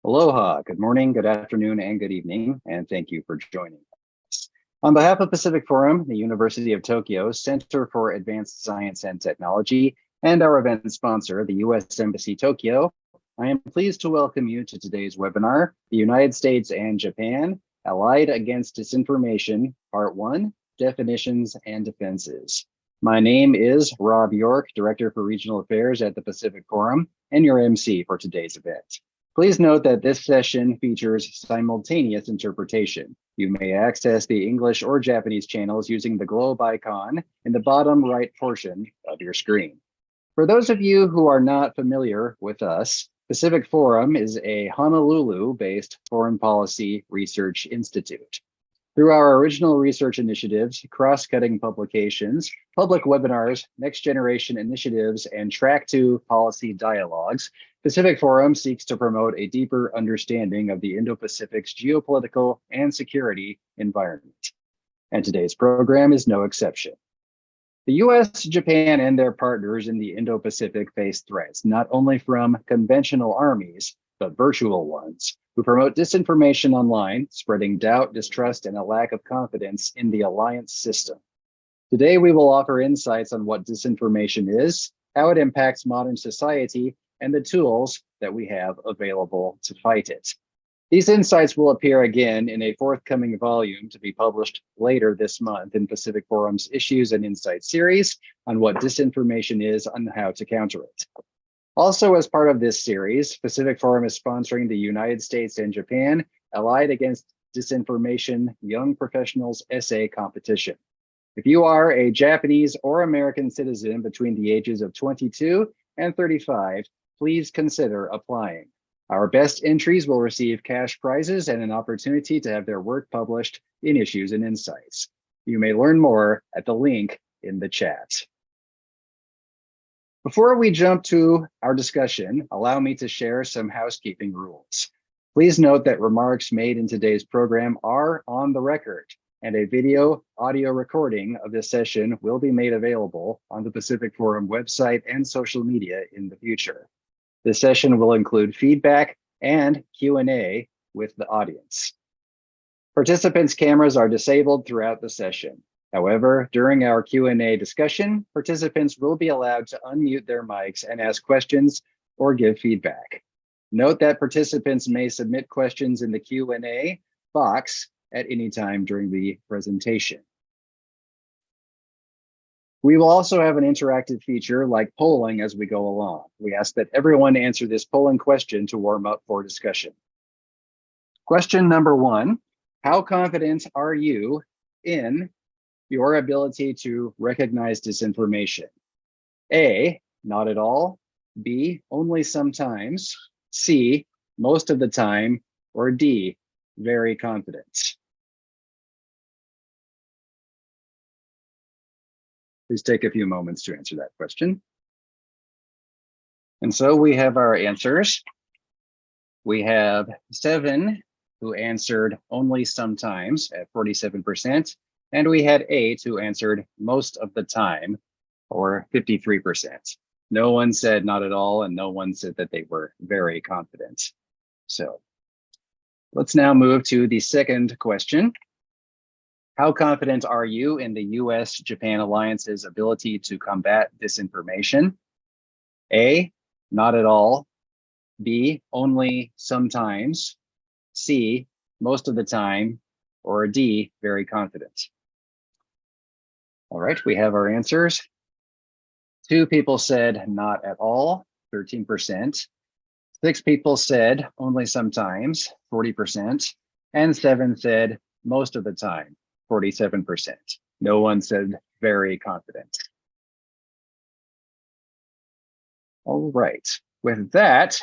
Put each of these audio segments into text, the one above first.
Aloha, good morning, good afternoon, and good evening, and thank you for joining us. On behalf of Pacific Forum, the University of Tokyo Center for Advanced Science and Technology, and our event sponsor, the U.S. Embassy Tokyo, I am pleased to welcome you to today's webinar, The United States and Japan, Allied Against Disinformation, Part 1, Definitions and Defenses. My name is Rob York, Director for Regional Affairs at the Pacific Forum, and your MC for today's event. Please note that this session features simultaneous interpretation. You may access the English or Japanese channels using the globe icon in the bottom right portion of your screen. For those of you who are not familiar with us, Pacific Forum is a Honolulu-based foreign policy research institute. Through our original research initiatives, cross-cutting publications, public webinars, next-generation initiatives, and Track 2 policy dialogues, Pacific Forum seeks to promote a deeper understanding of the Indo-Pacific's geopolitical and security environment. And today's program is no exception. The US, Japan, and their partners in the Indo-Pacific face threats, not only from conventional armies, but virtual ones, who promote disinformation online, spreading doubt, distrust, and a lack of confidence in the alliance system. Today, we will offer insights on what disinformation is, how it impacts modern society, and the tools that we have available to fight it. These insights will appear again in a forthcoming volume to be published later this month in Pacific Forum's Issues and Insights series on what disinformation is and how to counter it. Also, as part of this series, Pacific Forum is sponsoring the United States and Japan Allied Against Disinformation Young Professionals Essay Competition. If you are a Japanese or American citizen between the ages of 22 and 35, please consider applying. Our best entries will receive cash prizes and an opportunity to have their work published in Issues and Insights. You may learn more at the link in the chat. Before we jump to our discussion, allow me to share some housekeeping rules. Please note that remarks made in today's program are on the record, and a video audio recording of this session will be made available on the Pacific Forum website and social media in the future. This session will include feedback and Q&A with the audience. Participants' cameras are disabled throughout the session. However, during our Q&A discussion, participants will be allowed to unmute their mics and ask questions or give feedback. Note that participants may submit questions in the Q&A box at any time during the presentation. We will also have an interactive feature like polling as we go along. We ask that everyone answer this polling question to warm up for discussion. Question number 1, how confident are you in your ability to recognize disinformation? A, not at all. B, only sometimes. C, most of the time. Or D, very confident. Please take a few moments to answer that question. And so we have our answers. We have 7 who answered only sometimes at 47%. And we had 8 who answered most of the time, or 53%. No one said not at all, and no one said that they were very confident. So let's now move to the second question. How confident are you in the US-Japan alliance's ability to combat disinformation? A, not at all. B, only sometimes. C, most of the time. Or D, very confident. All right, we have our answers. 2 people said not at all, 13%. 6 people said only sometimes, 40%. And 7 said most of the time, 47%. No one said very confident. All right, with that,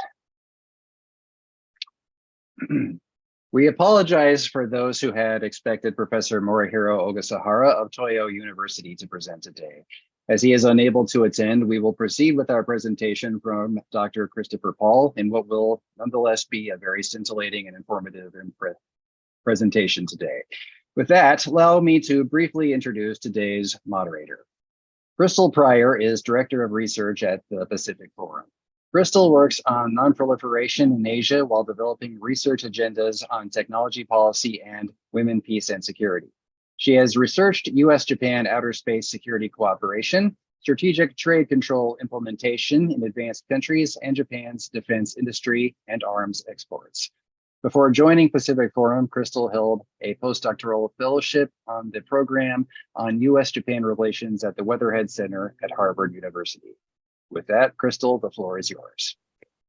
we apologize for those who had expected Professor Morihiro Ogasahara of Toyo University to present today. As he is unable to attend, we will proceed with our presentation from Dr. Christopher Paul in what will nonetheless be a very scintillating and informative presentation today. With that, allow me to briefly introduce today's moderator. Crystal Pryor is Director of Research at the Pacific Forum. Crystal works on nonproliferation in Asia while developing research agendas on technology policy and women, peace, and security. She has researched US-Japan outer space security cooperation, strategic trade control implementation in advanced countries, and Japan's defense industry and arms exports. Before joining Pacific Forum, Crystal held a postdoctoral fellowship on the program on US-Japan relations at the Weatherhead Center at Harvard University. With that, Crystal, the floor is yours.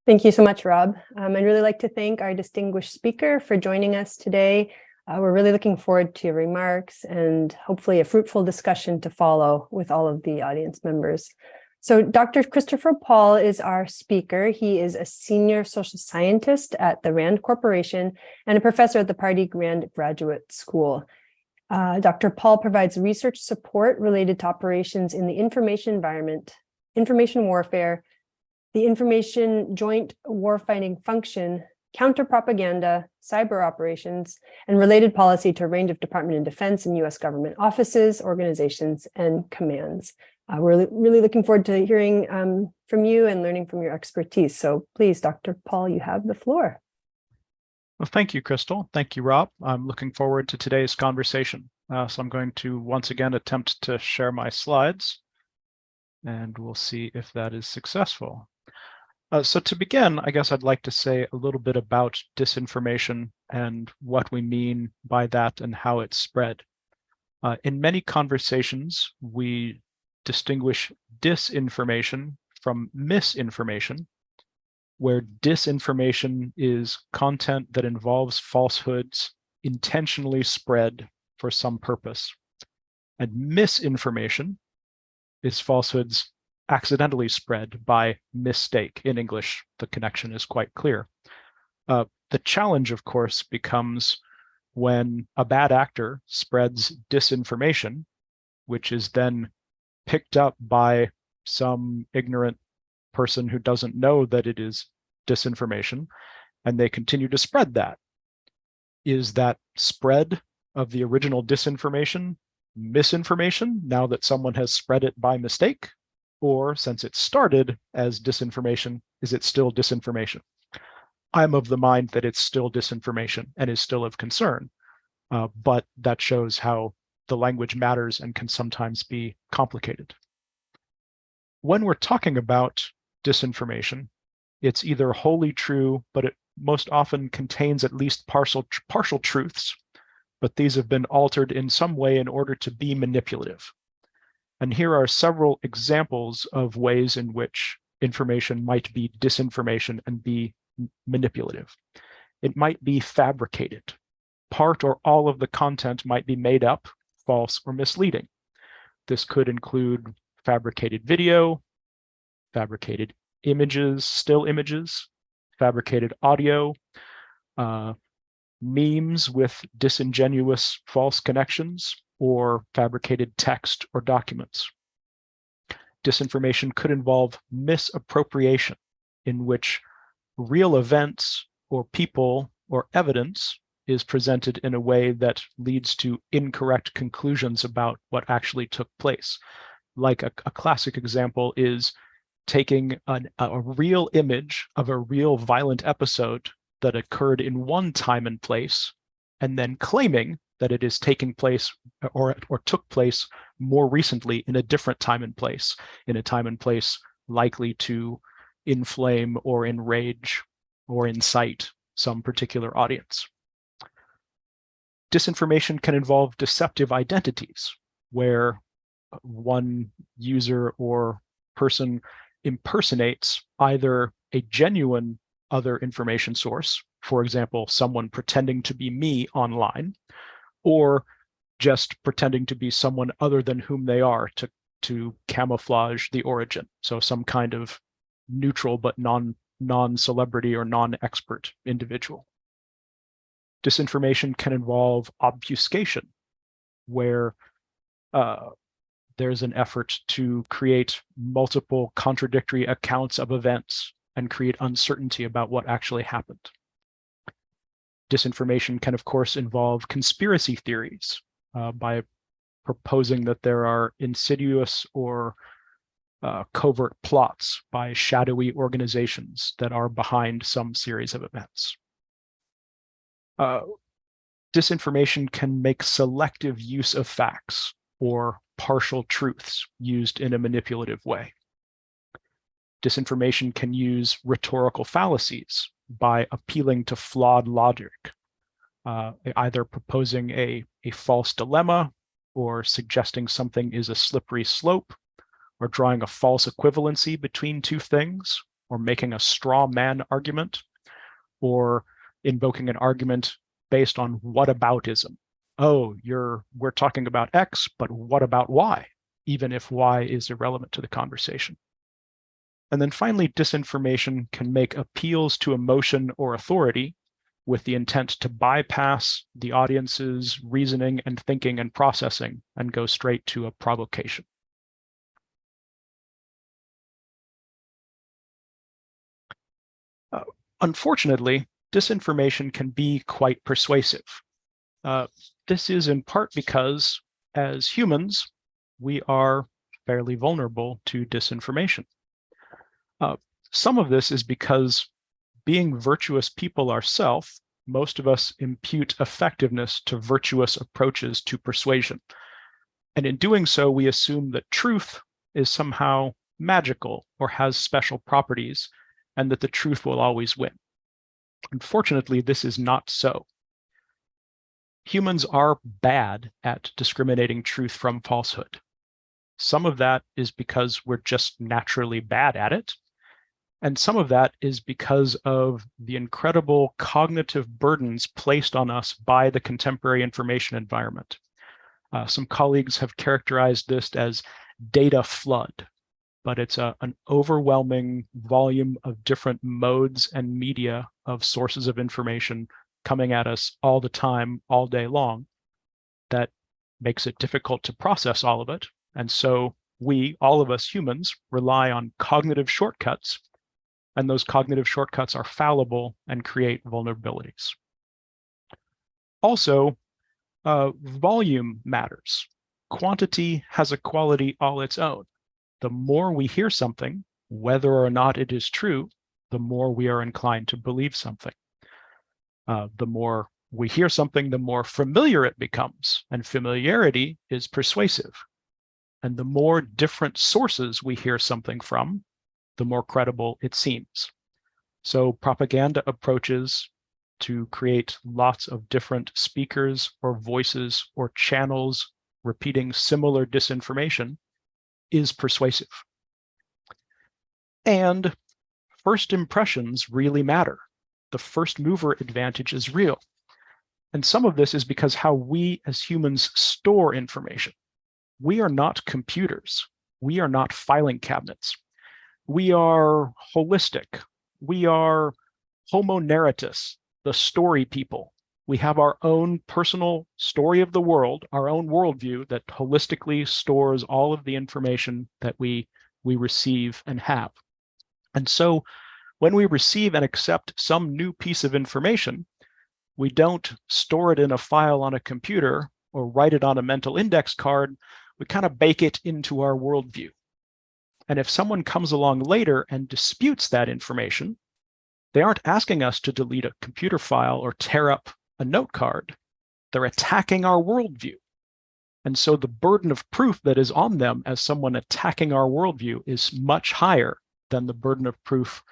Thank you so much, Rob. I'd really like to thank our distinguished speaker for joining us today. We're really looking forward to your remarks and hopefully a fruitful discussion to follow with all of the audience members. So Dr. Christopher Paul is our speaker. He is a senior social scientist at the RAND Corporation and a professor at the Pardee RAND Graduate School. Dr. Paul provides research support related to operations in the information environment, information warfare, the Information Joint Warfighting Function, counter-propaganda, cyber operations, and related policy to a range of Department of Defense and U.S. government offices, organizations, and commands. We're really looking forward to hearing from you and learning from your expertise. So please, Dr. Paul, you have the floor. Well, thank you, Crystal. Thank you, Rob. I'm looking forward to today's conversation. So I'm going to once again attempt to share my slides, and we'll see if that is successful. So to begin, I guess I'd like to say a little bit about disinformation and what we mean by that and how it's spread. In many conversations, we distinguish disinformation from misinformation, where disinformation is content that involves falsehoods intentionally spread for some purpose. And misinformation is falsehoods accidentally spread by mistake. In English, the connection is quite clear. The challenge, of course, becomes when a bad actor spreads disinformation, which is then picked up by some ignorant person who doesn't know that it is disinformation, and they continue to spread that. Is that spread of the original disinformation misinformation now that someone has spread it by mistake? Or since it started as disinformation, is it still disinformation? I'm of the mind that it's still disinformation and is still of concern, but that shows how the language matters and can sometimes be complicated. When we're talking about disinformation, it's either wholly true, but it most often contains at least partial truths, but these have been altered in some way in order to be manipulative. And here are several examples of ways in which information might be disinformation and be manipulative. It might be fabricated. Part or all of the content might be made up, false, or misleading. This could include fabricated video, fabricated images, still images, fabricated audio, memes with disingenuous false connections, or fabricated text or documents. Disinformation could involve misappropriation, in which real events or people or evidence is presented in a way that leads to incorrect conclusions about what actually took place. Like a classic example is taking a real image of a real violent episode that occurred in one time and place, and then claiming that it is taking place or took place more recently in a different time and place, in a time and place likely to inflame or enrage or incite some particular audience. Disinformation can involve deceptive identities, where one user or person impersonates either a genuine other information source, for example, someone pretending to be me online, or just pretending to be someone other than whom they are to camouflage the origin. So some kind of neutral but non-celebrity or non-expert individual. Disinformation can involve obfuscation, where there's an effort to create multiple contradictory accounts of events and create uncertainty about what actually happened. Disinformation can, of course, involve conspiracy theories by proposing that there are insidious or covert plots by shadowy organizations that are behind some series of events. Disinformation can make selective use of facts or partial truths used in a manipulative way. Disinformation can use rhetorical fallacies by appealing to flawed logic, either proposing a false dilemma or suggesting something is a slippery slope, or drawing a false equivalency between two things, or making a straw man argument, or invoking an argument based on whataboutism. Oh, we're talking about X, but what about Y? Even if Y is irrelevant to the conversation. And then finally, disinformation can make appeals to emotion or authority with the intent to bypass the audience's reasoning and thinking and processing and go straight to a provocation. Unfortunately, disinformation can be quite persuasive. This is in part because, as humans, we are fairly vulnerable to disinformation. Some of this is because, being virtuous people ourselves, most of us impute effectiveness to virtuous approaches to persuasion. And in doing so, we assume that truth is somehow magical or has special properties, and that the truth will always win. Unfortunately, this is not so. Humans are bad at discriminating truth from falsehood. Some of that is because we're just naturally bad at it. And some of that is because of the incredible cognitive burdens placed on us by the contemporary information environment. Some colleagues have characterized this as data flood, but it's an overwhelming volume of different modes and media of sources of information coming at us all the time, all day long, that makes it difficult to process all of it. And so we, all of us humans, rely on cognitive shortcuts, and those cognitive shortcuts are fallible and create vulnerabilities. Also, volume matters. Quantity has a quality all its own. The more we hear something, whether or not it is true, the more we are inclined to believe something. The more we hear something, the more familiar it becomes, and familiarity is persuasive. And the more different sources we hear something from, the more credible it seems. So propaganda approaches to create lots of different speakers or voices or channels repeating similar disinformation is persuasive. And first impressions really matter. The first mover advantage is real. And some of this is because how we as humans store information. We are not computers. We are not filing cabinets. We are holistic. We are homo narratus, the story people. We have our own personal story of the world, our own worldview that holistically stores all of the information that we receive and have. And so when we receive and accept some new piece of information, we don't store it in a file on a computer or write it on a mental index card. We kind of bake it into our worldview. And if someone comes along later and disputes that information, they aren't asking us to delete a computer file or tear up a note card. They're attacking our worldview. And so the burden of proof that is on them as someone attacking our worldview is much higher than the burden of proof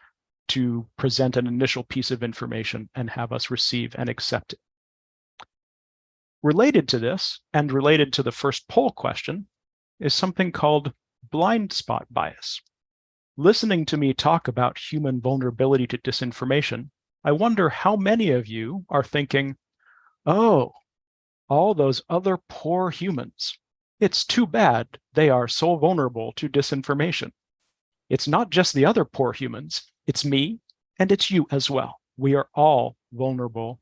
to present an initial piece of information and have us receive and accept it. Related to this, and related to the first poll question, is something called blind spot bias. Listening to me talk about human vulnerability to disinformation, I wonder how many of you are thinking, oh, all those other poor humans. It's too bad they are so vulnerable to disinformation. It's not just the other poor humans, it's me and it's you as well. We are all vulnerable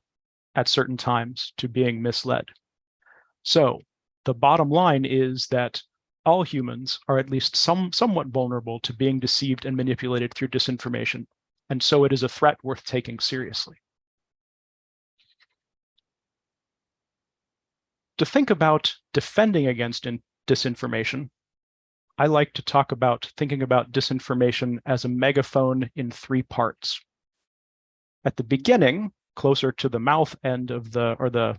at certain times to being misled. So the bottom line is that all humans are at least somewhat vulnerable to being deceived and manipulated through disinformation. And so it is a threat worth taking seriously. To think about defending against disinformation, I like to talk about thinking about disinformation as a megaphone in 3 parts. At the beginning, closer to the mouth end of the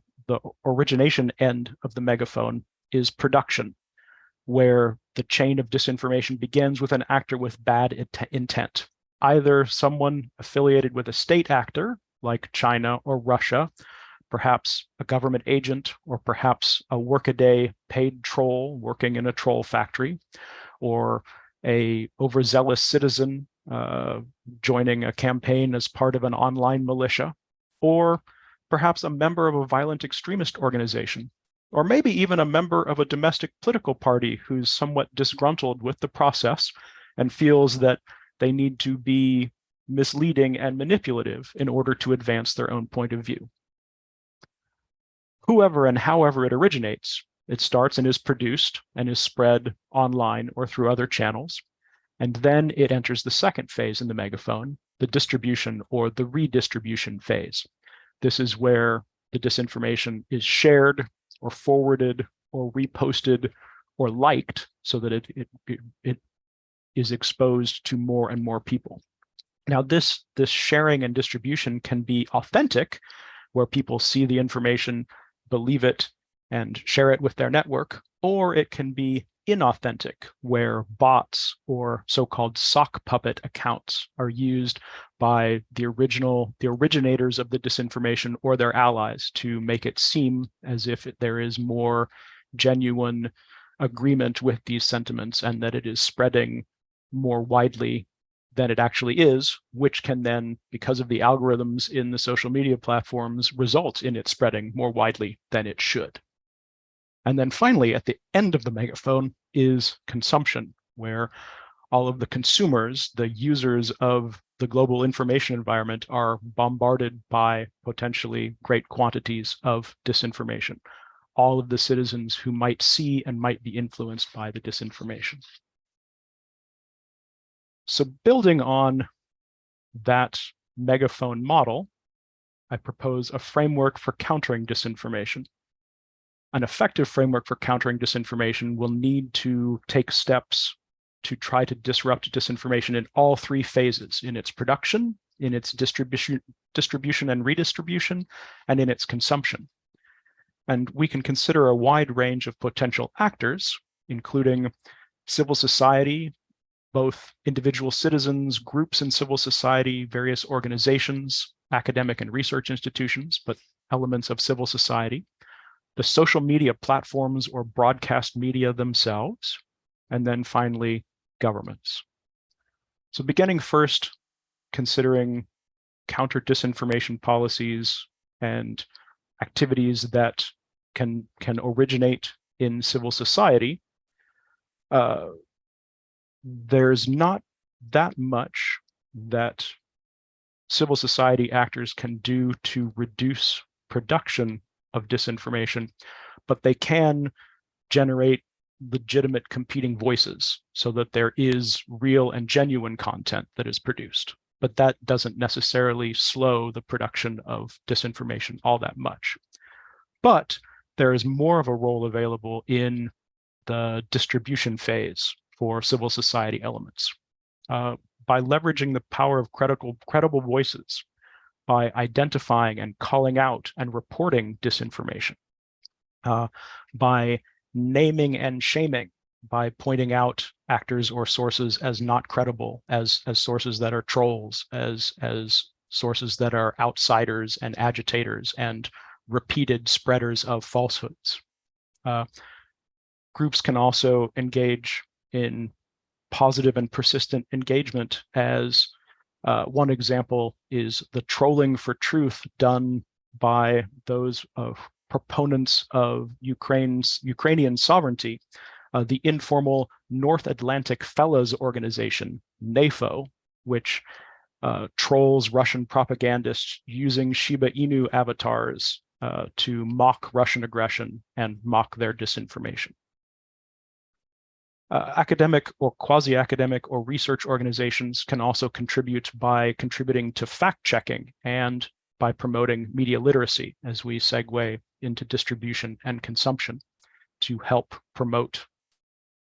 origination end of the megaphone, is production, where the chain of disinformation begins with an actor with bad intent, either someone affiliated with a state actor like China or Russia, perhaps a government agent, or perhaps a workaday paid troll working in a troll factory, or a overzealous citizen joining a campaign as part of an online militia, or perhaps a member of a violent extremist organization, or maybe even a member of a domestic political party who's somewhat disgruntled with the process and feels that they need to be misleading and manipulative in order to advance their own point of view. Whoever and however it originates, it starts and is produced and is spread online or through other channels. And then it enters the second phase in the megaphone, the distribution or the redistribution phase. This is where the disinformation is shared or forwarded or reposted or liked so that it is exposed to more and more people. Now, this sharing and distribution can be authentic, where people see the information, believe it, and share it with their network, or it can be inauthentic, where bots or so-called sock puppet accounts are used by the originators of the disinformation or their allies to make it seem as if there is more genuine agreement with these sentiments and that it is spreading more widely than it actually is, which can then, because of the algorithms in the social media platforms, result in it spreading more widely than it should. And then finally, at the end of the megaphone is consumption, where all of the consumers, the users of the global information environment, are bombarded by potentially great quantities of disinformation. All of the citizens who might see and might be influenced by the disinformation. So building on that megaphone model, I propose a framework for countering disinformation. An effective framework for countering disinformation will need to take steps to try to disrupt disinformation in all 3 phases: in its production, in its distribution and redistribution, and in its consumption. And we can consider a wide range of potential actors, including civil society, both individual citizens, groups in civil society, various organizations, academic and research institutions, but elements of civil society, the social media platforms or broadcast media themselves, and then finally, governments. So beginning first, considering counter disinformation policies and activities that can originate in civil society, there's not that much that civil society actors can do to reduce production of disinformation, but they can generate legitimate competing voices so that there is real and genuine content that is produced. But that doesn't necessarily slow the production of disinformation all that much. But there is more of a role available in the distribution phase for civil society elements. By leveraging the power of credible voices, by identifying and calling out and reporting disinformation, by naming and shaming, by pointing out actors or sources as not credible, as sources that are trolls, as sources that are outsiders and agitators and repeated spreaders of falsehoods. Groups can also engage in positive and persistent engagement, as one example is the trolling for truth done by those proponents of Ukrainian sovereignty, the informal North Atlantic Fellows Organization, NAFO, which trolls Russian propagandists using Shiba Inu avatars to mock Russian aggression and mock their disinformation. Academic or quasi-academic or research organizations can also contribute by contributing to fact-checking and by promoting media literacy, as we segue into distribution and consumption, to help promote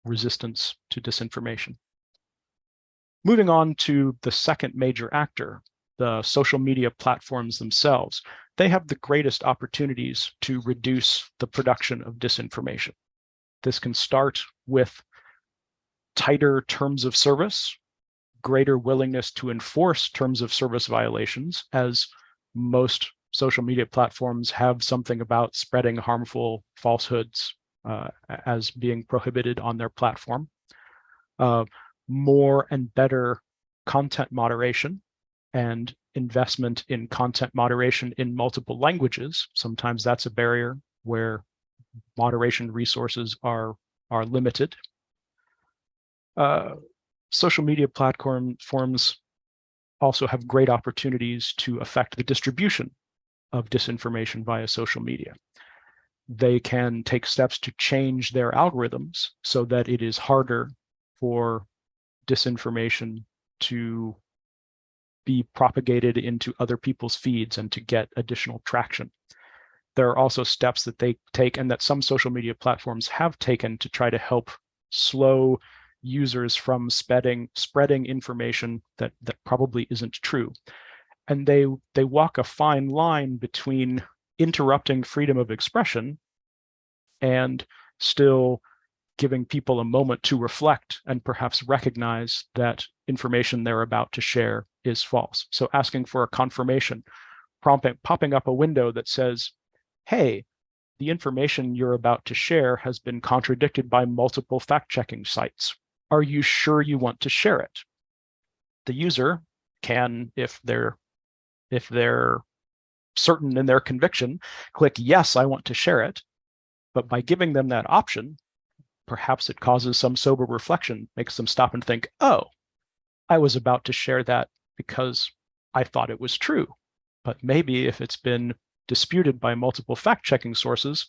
resistance to disinformation. Moving on to the second major actor, the social media platforms themselves. They have the greatest opportunities to reduce the production of disinformation. This can start with tighter terms of service, greater willingness to enforce terms of service violations, as most social media platforms have something about spreading harmful falsehoods as being prohibited on their platform. More and better content moderation and investment in content moderation in multiple languages. Sometimes that's a barrier where moderation resources are limited. Social media platforms also have great opportunities to affect the distribution of disinformation via social media. They can take steps to change their algorithms so that it is harder for disinformation to be propagated into other people's feeds and to get additional traction. There are also steps that they take and that some social media platforms have taken to try to help slow users from spreading information that probably isn't true. And they walk a fine line between interrupting freedom of expression and still giving people a moment to reflect and perhaps recognize that information they're about to share is false. So asking for a confirmation, popping up a window that says, hey, the information you're about to share has been contradicted by multiple fact-checking sites. Are you sure you want to share it? The user can, if they're certain in their conviction, click yes, I want to share it. But by giving them that option, perhaps it causes some sober reflection, makes them stop and think, oh, I was about to share that because I thought it was true. But maybe if it's been disputed by multiple fact-checking sources,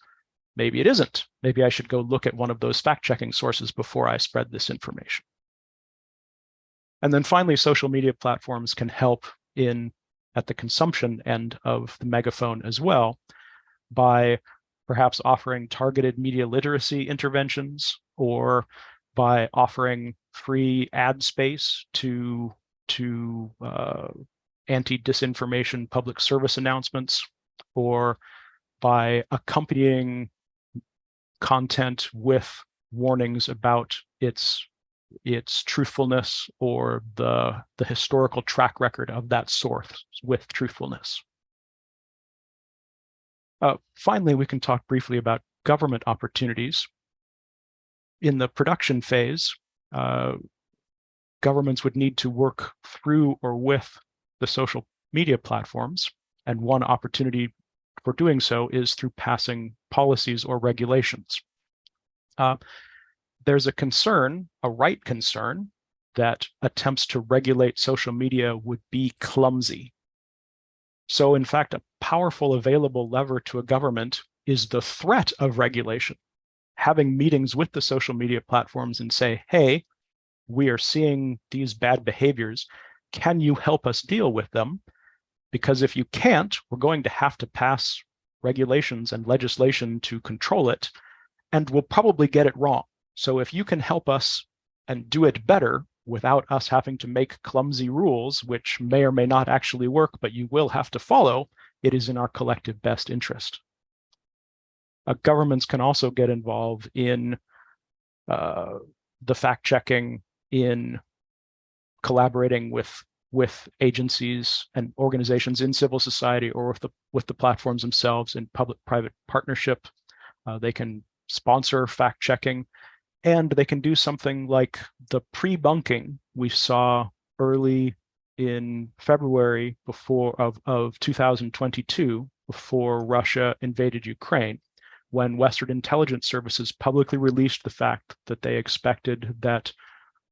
maybe it isn't. Maybe I should go look at one of those fact-checking sources before I spread this information. And then finally, social media platforms can help at the consumption end of the megaphone as well by perhaps offering targeted media literacy interventions, or by offering free ad space to anti-disinformation public service announcements, or by accompanying content with warnings about its truthfulness or the historical track record of that source with truthfulness. Finally, we can talk briefly about government opportunities. In the production phase, governments would need to work through or with the social media platforms, and one opportunity for doing so is through passing policies or regulations. There's a concern, a right concern, that attempts to regulate social media would be clumsy. So in fact, a powerful available lever to a government is the threat of regulation. Having meetings with the social media platforms and say, hey, we are seeing these bad behaviors. Can you help us deal with them? Because if you can't, we're going to have to pass regulations and legislation to control it, and we'll probably get it wrong. So if you can help us and do it better without us having to make clumsy rules, which may or may not actually work, but you will have to follow, it is in our collective best interest. Governments can also get involved in the fact-checking, in collaborating with agencies and organizations in civil society, or with the platforms themselves in public-private partnership. They can sponsor fact-checking, and they can do something like the pre-bunking we saw early in February of 2022, before Russia invaded Ukraine, when Western intelligence services publicly released the fact that they expected that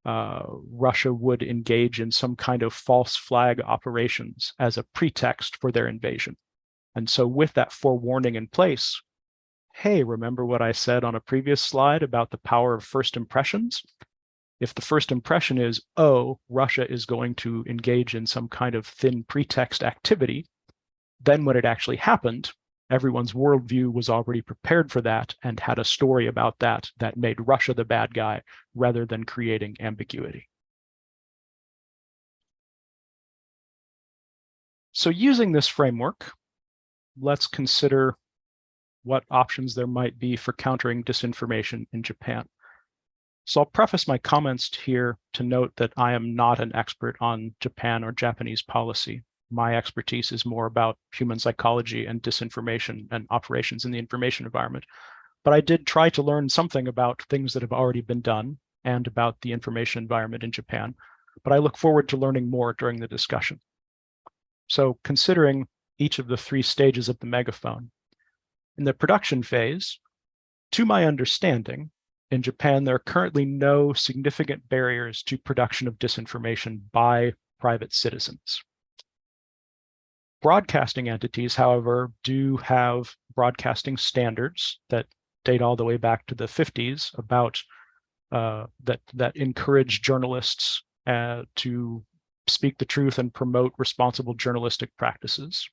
Russia would engage in some kind of false flag operations as a pretext for their invasion. And so with that forewarning in place, hey, remember what I said on a previous slide about the power of first impressions? If the first impression is, oh, Russia is going to engage in some kind of thin pretext activity, then when it actually happened, Everyone's worldview was already prepared for that and had a story about that that made Russia the bad guy rather than creating ambiguity. So using this framework, let's consider what options there might be for countering disinformation in Japan. So I'll preface my comments here to note that I am not an expert on Japan or Japanese policy. My expertise is more about human psychology and disinformation and operations in the information environment. But I did try to learn something about things that have already been done and about the information environment in Japan. But I look forward to learning more during the discussion. So considering each of the three stages of the megaphone, in the production phase, to my understanding, in Japan, there are currently no significant barriers to production of disinformation by private citizens. Broadcasting entities, however, do have broadcasting standards that date all the way back to the 50s about that encourage journalists to speak the truth and promote responsible journalistic practices.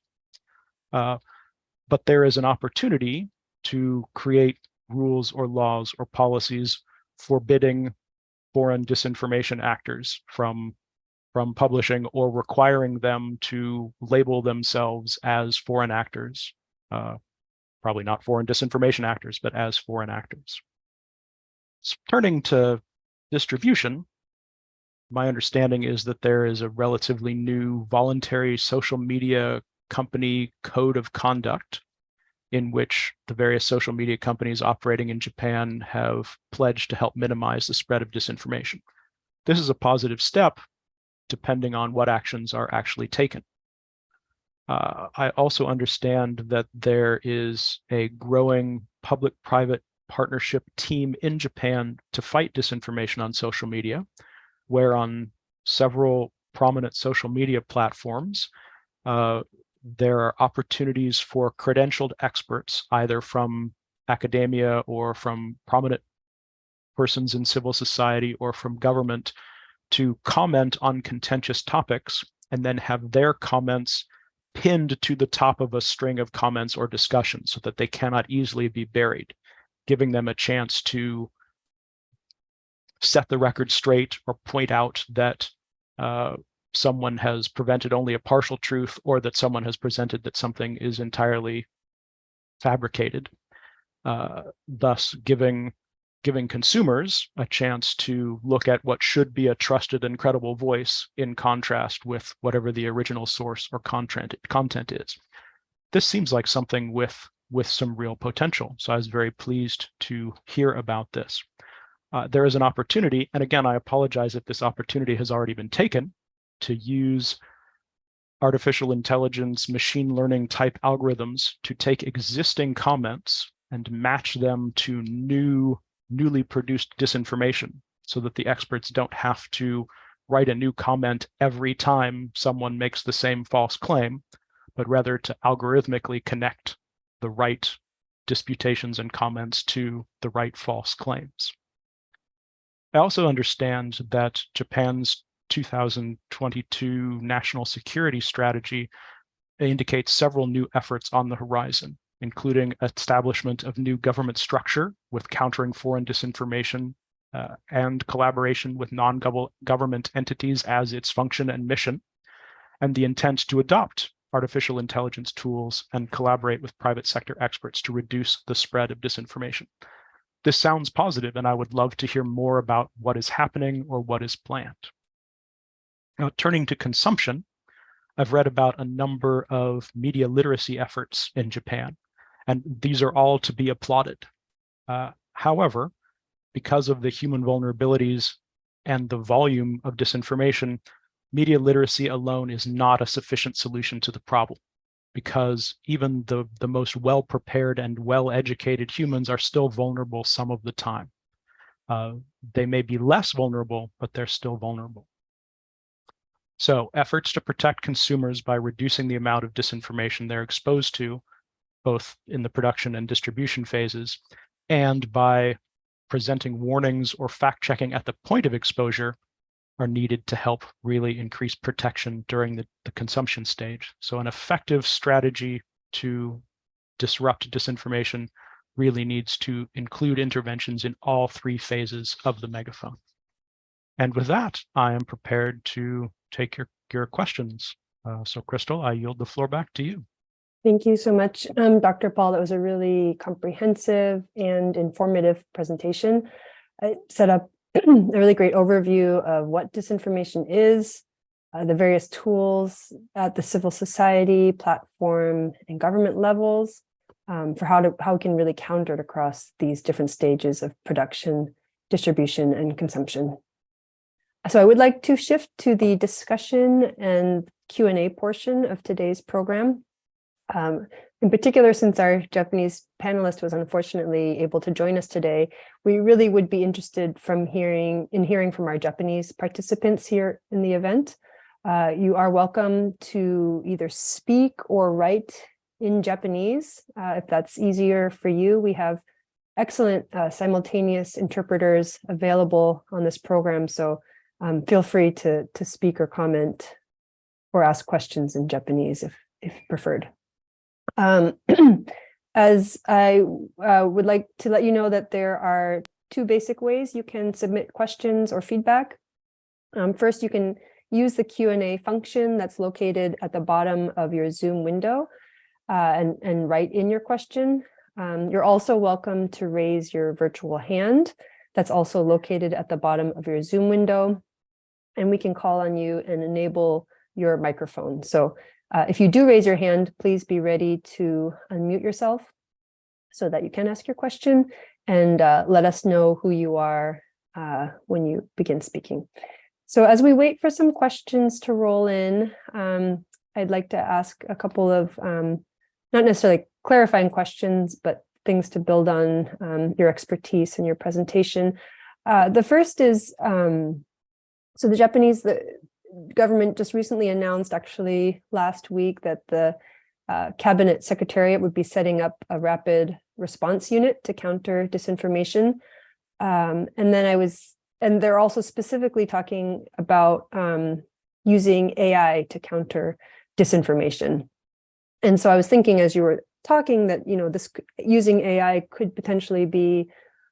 But there is an opportunity to create rules or laws or policies forbidding foreign disinformation actors from publishing or requiring them to label themselves as foreign actors, probably not foreign disinformation actors, but as foreign actors. So turning to distribution, my understanding is that there is a relatively new voluntary social media company code of conduct in which the various social media companies operating in Japan have pledged to help minimize the spread of disinformation. This is a positive step, depending on what actions are actually taken. I also understand that there is a growing public-private partnership team in Japan to fight disinformation on social media, where on several prominent social media platforms, there are opportunities for credentialed experts, either from academia or from prominent persons in civil society or from government, to comment on contentious topics and then have their comments pinned to the top of a string of comments or discussions so that they cannot easily be buried, giving them a chance to set the record straight or point out that someone has presented only a partial truth or that someone has presented that something is entirely fabricated, thus giving consumers a chance to look at what should be a trusted and credible voice in contrast with whatever the original source or content is. This seems like something with some real potential, so I was very pleased to hear about this. There is an opportunity, and again, I apologize if this opportunity has already been taken, to use artificial intelligence, machine learning type algorithms to take existing comments and match them to newly produced disinformation so that the experts don't have to write a new comment every time someone makes the same false claim, but rather to algorithmically connect the right disputations and comments to the right false claims. I also understand that Japan's 2022 national security strategy indicates several new efforts on the horizon, including establishment of new government structure with countering foreign disinformation and collaboration with non-government entities as its function and mission, and the intent to adopt artificial intelligence tools and collaborate with private sector experts to reduce the spread of disinformation. This sounds positive, and I would love to hear more about what is happening or what is planned. Now, turning to consumption, I've read about a number of media literacy efforts in Japan, and these are all to be applauded. However, because of the human vulnerabilities and the volume of disinformation, media literacy alone is not a sufficient solution to the problem, because even the most well-prepared and well-educated humans are still vulnerable some of the time. They may be less vulnerable, but they're still vulnerable. So efforts to protect consumers by reducing the amount of disinformation they're exposed to, both in the production and distribution phases, and by presenting warnings or fact-checking at the point of exposure, are needed to help really increase protection during the consumption stage. So an effective strategy to disrupt disinformation really needs to include interventions in all three phases of the megaphone. And with that, I am prepared to take your questions. So Crystal, I yield the floor back to you. Thank you so much, Dr. Paul. That was a really comprehensive and informative presentation. It set up a really great overview of what disinformation is, the various tools at the civil society, platform, and government levels for how we can really counter it across these different stages of production, distribution, and consumption. So I would like to shift to the discussion and Q&A portion of today's program. In particular, since our Japanese panelist was unfortunately able to join us today, we really would be interested in hearing from our Japanese participants here in the event. You are welcome to either speak or write in Japanese, if that's easier for you. We have excellent simultaneous interpreters available on this program, so feel free to speak or comment or ask questions in Japanese if preferred. As I would like to let you know that there are two basic ways you can submit questions or feedback. First, you can use the Q&A function that's located at the bottom of your Zoom window and write in your question. You're also welcome to raise your virtual hand. That's also located at the bottom of your Zoom window, and we can call on you and enable your microphone. So if you do raise your hand, please be ready to unmute yourself so that you can ask your question, and let us know who you are when you begin speaking. So as we wait for some questions to roll in, I'd like to ask a couple of not necessarily clarifying questions, but things to build on your expertise and your presentation. The first is, so the government just recently announced, actually last week, that the Cabinet Secretariat would be setting up a rapid response unit to counter disinformation. And they're also specifically talking about using AI to counter disinformation. And so I was thinking, as you were talking, that using AI could potentially be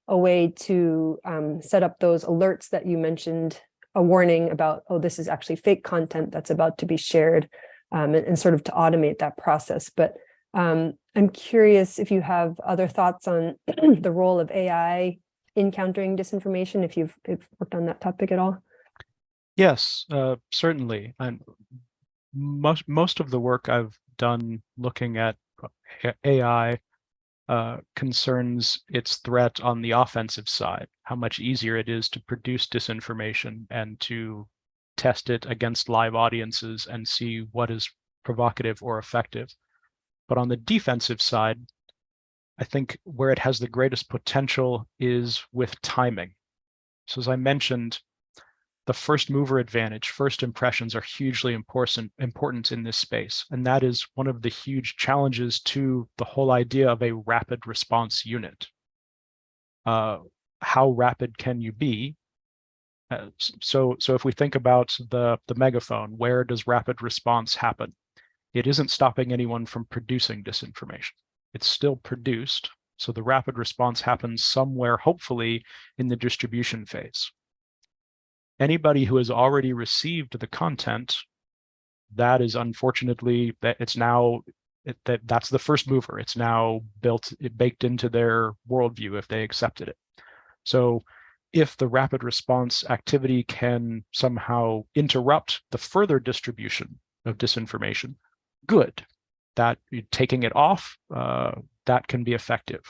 a way to set up those alerts that you mentioned, a warning about, oh, this is actually fake content that's about to be shared, and sort of to automate that process. But I'm curious if you have other thoughts on the role of AI in countering disinformation, if you've worked on that topic at all. Yes, certainly. And most of the work I've done looking at AI concerns its threat on the offensive side, how much easier it is to produce disinformation and to test it against live audiences and see what is provocative or effective. But on the defensive side, I think where it has the greatest potential is with timing. So as I mentioned, the first mover advantage, first impressions are hugely important in this space. And that is one of the huge challenges to the whole idea of a rapid response unit. How rapid can you be? So if we think about the megaphone, where does rapid response happen? It isn't stopping anyone from producing disinformation. It's still produced. So the rapid response happens somewhere, hopefully, in the distribution phase. Anybody who has already received the content, that is unfortunately, that's the first mover. It's now baked into their worldview if they accepted it. So if the rapid response activity can somehow interrupt the further distribution of disinformation, good. That taking it off, that can be effective.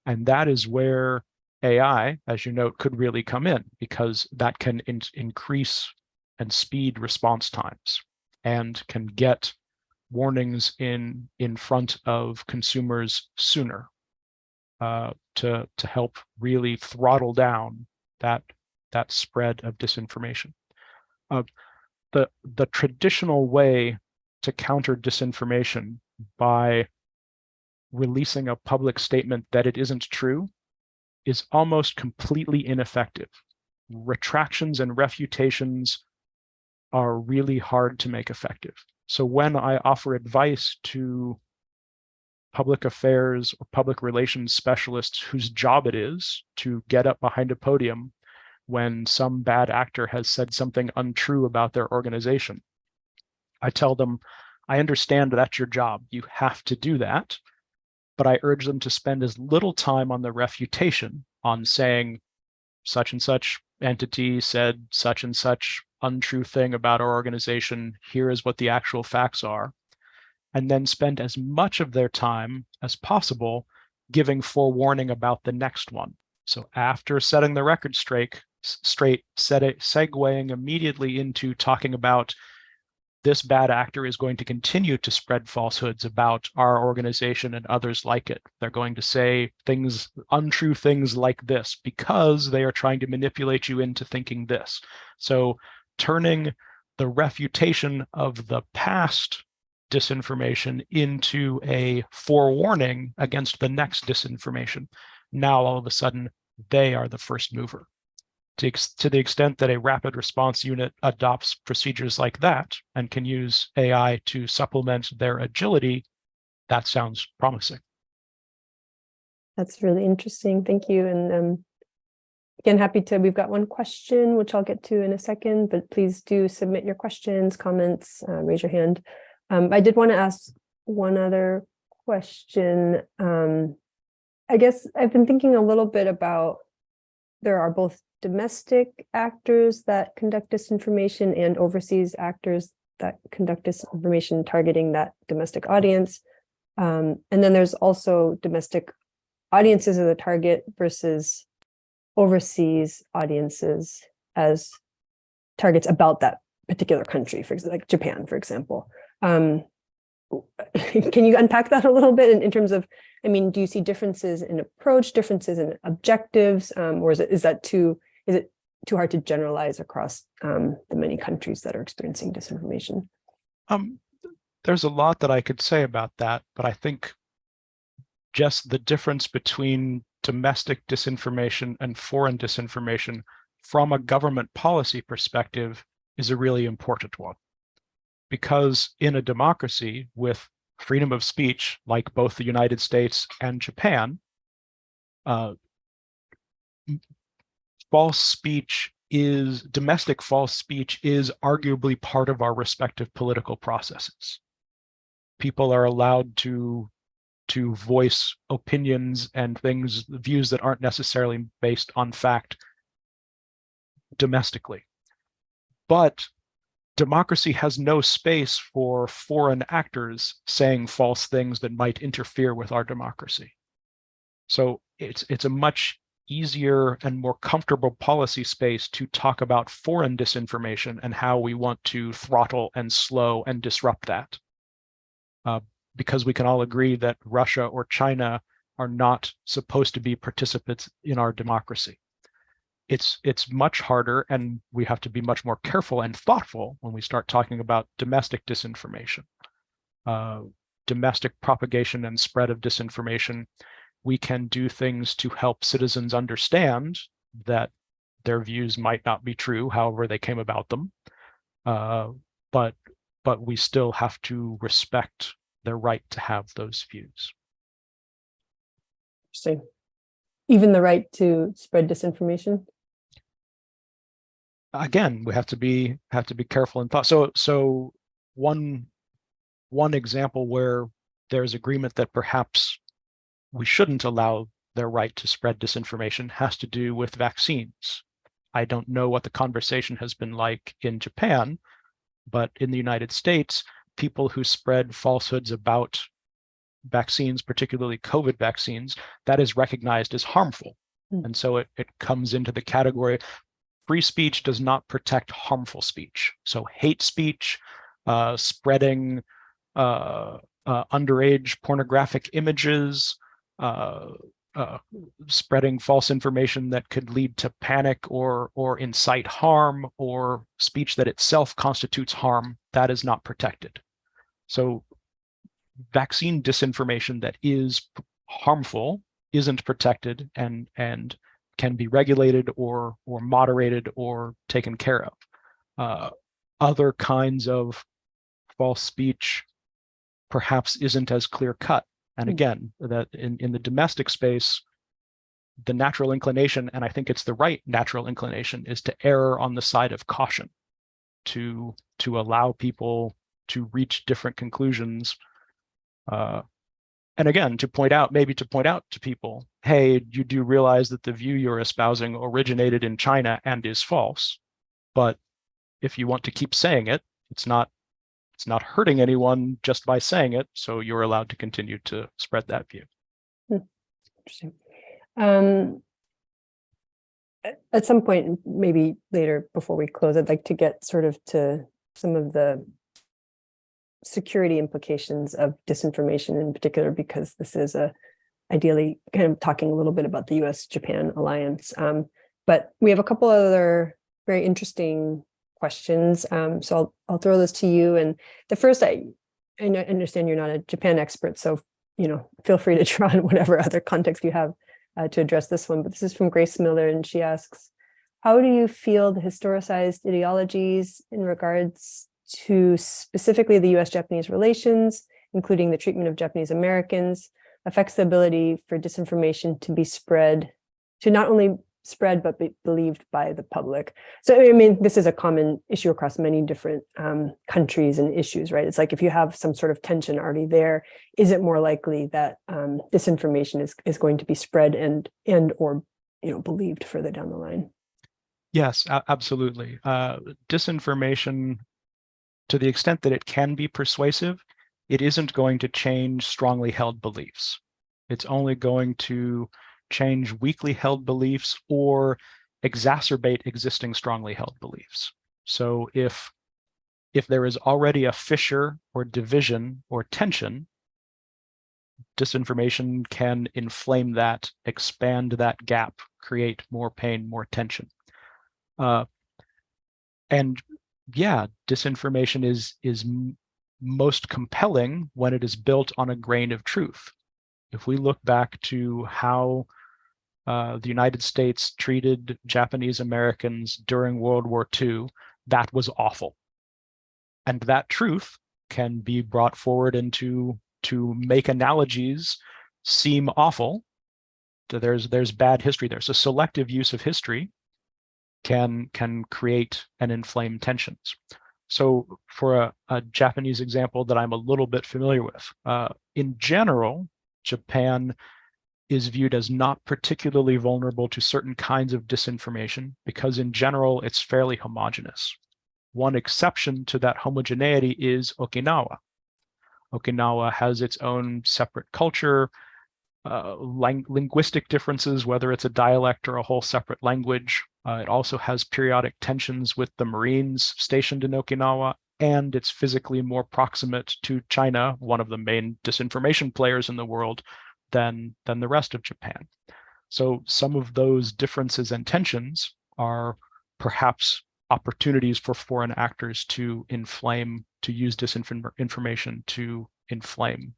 And that is where AI, as you note, could really come in, because that can increase and speed response times and can get warnings in front of consumers sooner, to help really throttle down that spread of disinformation. The traditional way to counter disinformation by releasing a public statement that it isn't true is almost completely ineffective. Retractions and refutations are really hard to make effective. So when I offer advice to public affairs or public relations specialists whose job it is to get up behind a podium when some bad actor has said something untrue about their organization. I tell them, I understand that's your job. You have to do that. But I urge them to spend as little time on the refutation, on saying such and such entity said such and such untrue thing about our organization. Here is what the actual facts are. And then spend as much of their time as possible giving forewarning about the next one. So after setting the record straight, segueing immediately into talking about this bad actor is going to continue to spread falsehoods about our organization and others like it. They're going to say things, untrue things like this, because they are trying to manipulate you into thinking this. So turning the refutation of the past disinformation into a forewarning against the next disinformation. Now, all of a sudden, they are the first mover. To the extent that a rapid response unit adopts procedures like that and can use AI to supplement their agility, that sounds promising. That's really interesting. Thank you. And again, we've got one question, which I'll get to in a second, but please do submit your questions, comments, raise your hand. I did want to ask one other question. I guess I've been thinking a little bit about, there are both domestic actors that conduct disinformation and overseas actors that conduct disinformation targeting that domestic audience. And then there's also domestic audiences as a target versus overseas audiences as targets about that particular country, for example, like Japan, for example. Can you unpack that a little bit in terms of, I mean, do you see differences in approach, differences in objectives, or is it too hard to generalize across the many countries that are experiencing disinformation? There's a lot that I could say about that, but I think just the difference between domestic disinformation and foreign disinformation from a government policy perspective is a really important one. Because in a democracy with freedom of speech, like both the United States and Japan, domestic false speech is arguably part of our respective political processes. People are allowed to voice opinions and views that aren't necessarily based on fact domestically. But democracy has no space for foreign actors saying false things that might interfere with our democracy. So it's a much easier and more comfortable policy space to talk about foreign disinformation and how we want to throttle and slow and disrupt that. Because we can all agree that Russia or China are not supposed to be participants in our democracy. It's much harder, and we have to be much more careful and thoughtful when we start talking about domestic disinformation, domestic propagation and spread of disinformation. We can do things to help citizens understand that their views might not be true, however they came about them, but we still have to respect their right to have those views. Interesting. Even the right to spread disinformation? Again, we have to be careful and thought. So one example where there's agreement that perhaps we shouldn't allow their right to spread disinformation has to do with vaccines. I don't know what the conversation has been like in Japan, but in the United States, people who spread falsehoods about vaccines, particularly COVID vaccines, that is recognized as harmful. And so it comes into the category. Free speech does not protect harmful speech. So hate speech, spreading underage pornographic images, spreading false information that could lead to panic or incite harm, or speech that itself constitutes harm, that is not protected. So vaccine disinformation that is harmful isn't protected and can be regulated or moderated or taken care of. Other kinds of false speech perhaps isn't as clear cut. And again, that in the domestic space, the natural inclination, and I think it's the right natural inclination, is to err on the side of caution, to allow people to reach different conclusions. And again, maybe to point out to people, hey, you do realize that the view you're espousing originated in China and is false. But if you want to keep saying it, it's not hurting anyone just by saying it. So you're allowed to continue to spread that view. Interesting. At some point, maybe later before we close, I'd like to get sort of to some of the security implications of disinformation in particular, because this is ideally kind of talking a little bit about the US-Japan alliance. But we have a couple other very interesting questions. So I'll throw those to you. And the first, I understand you're not a Japan expert, so feel free to draw on whatever other context you have to address this one. But this is from Grace Miller, and she asks, how do you feel the historicized ideologies in regards to specifically the US-Japanese relations, including the treatment of Japanese Americans, affects the ability for disinformation to be spread, to not only spread, but be believed by the public? So, I mean, this is a common issue across many different countries and issues, right? It's like if you have some sort of tension already there, is it more likely that disinformation is going to be spread and or believed further down the line? Yes, absolutely. Disinformation, to the extent that it can be persuasive, it isn't going to change strongly held beliefs. It's only going to change weakly held beliefs or exacerbate existing strongly held beliefs. So if there is already a fissure or division or tension, disinformation can inflame that, expand that gap, create more pain, more tension. And yeah, disinformation is most compelling when it is built on a grain of truth. If we look back to how the United States treated Japanese Americans during World War II, that was awful. And that truth can be brought forward to make analogies seem awful. So there's bad history there. So selective use of history can create and inflame tensions. So for a Japanese example that I'm a little bit familiar with, in general, Japan is viewed as not particularly vulnerable to certain kinds of disinformation because in general, it's fairly homogeneous. One exception to that homogeneity is Okinawa. Okinawa has its own separate culture, linguistic differences, whether it's a dialect or a whole separate language. It also has periodic tensions with the Marines stationed in Okinawa, and it's physically more proximate to China, one of the main disinformation players in the world, than the rest of Japan. So some of those differences and tensions are perhaps opportunities for foreign actors to use disinformation to inflame